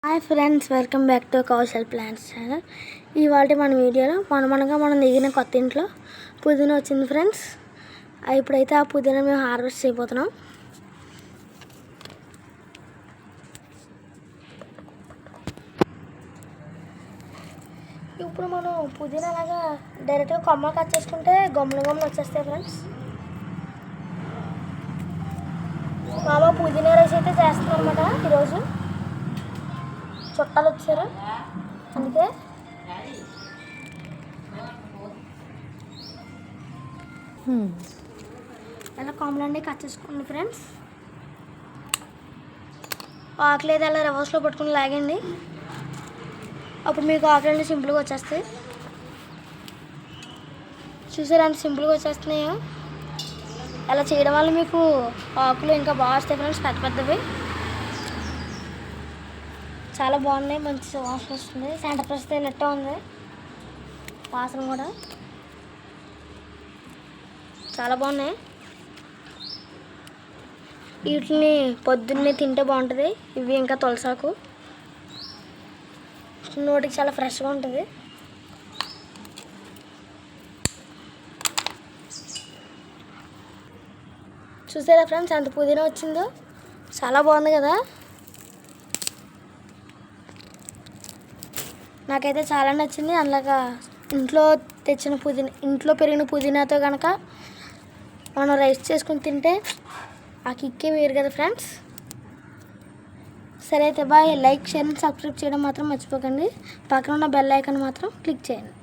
Hi friends, welcome back to Kaushal plants channel. ఇవాళ మన వీడియోలో మనం దిగిన కొత్త ఇంట్లో పుదీనా వచ్చింది ఫ్రెండ్స్. ఇప్పుడైతే ఆ పుదీనా మేము హార్వెస్ట్ చేయబోతున్నాం. ఇప్పుడు మనం పుదీనా లాగా డైరెక్ట్గా కొమ్మలు కట్ చేసుకుంటే గమ్ములు వచ్చేస్తాయి ఫ్రెండ్స్. మామ పుదీనా రైస్ అయితే చేస్తాం అనమాట. ఈరోజు చుట్టాలు వచ్చారు, అందుకే ఎలా కొమ్మలన్నీ కట్ చేసుకోండి ఫ్రెండ్స్. ఆకులు అయితే అలా రివర్స్లో పట్టుకుని లాగండి, అప్పుడు మీకు ఆకులన్నీ సింపుల్గా వచ్చేస్తాయి. చూసారా అంత సింపుల్గా వచ్చేస్తున్నాయో. అలా చేయడం వల్ల మీకు ఆకులు ఇంకా బాగా వస్తాయి ఫ్రెండ్స్, పెద్ద పెద్దవి. చాలా బాగున్నాయి, మంచి వాసన వస్తుంది. సెంటర్ ప్రెస్ తిన్నట్టే ఉంది వాసన కూడా. చాలా బాగున్నాయి. వీటిని పొద్దున్నే తింటే బాగుంటుంది. ఇవి ఇంకా తులసాకు నోటికి చాలా ఫ్రెష్గా ఉంటుంది. చూసారా ఫ్రెండ్స్ ఎంత పుదీనా వచ్చిందో, చాలా బాగుంది కదా. నాకైతే చాలా నచ్చింది. అలాగా ఇంట్లో తెచ్చిన పుదీనా, ఇంట్లో పెరిగిన పుదీనాతో కనుక మనం రైస్ చేసుకుని తింటే ఆ కిక్కే వేరు కదా ఫ్రెండ్స్. సరే అయితే బాయ్. లైక్, షేర్, సబ్స్క్రైబ్ చేయడం మాత్రం మర్చిపోకండి. పక్కన ఉన్న బెల్ ఐకాన్ మాత్రం క్లిక్ చేయండి.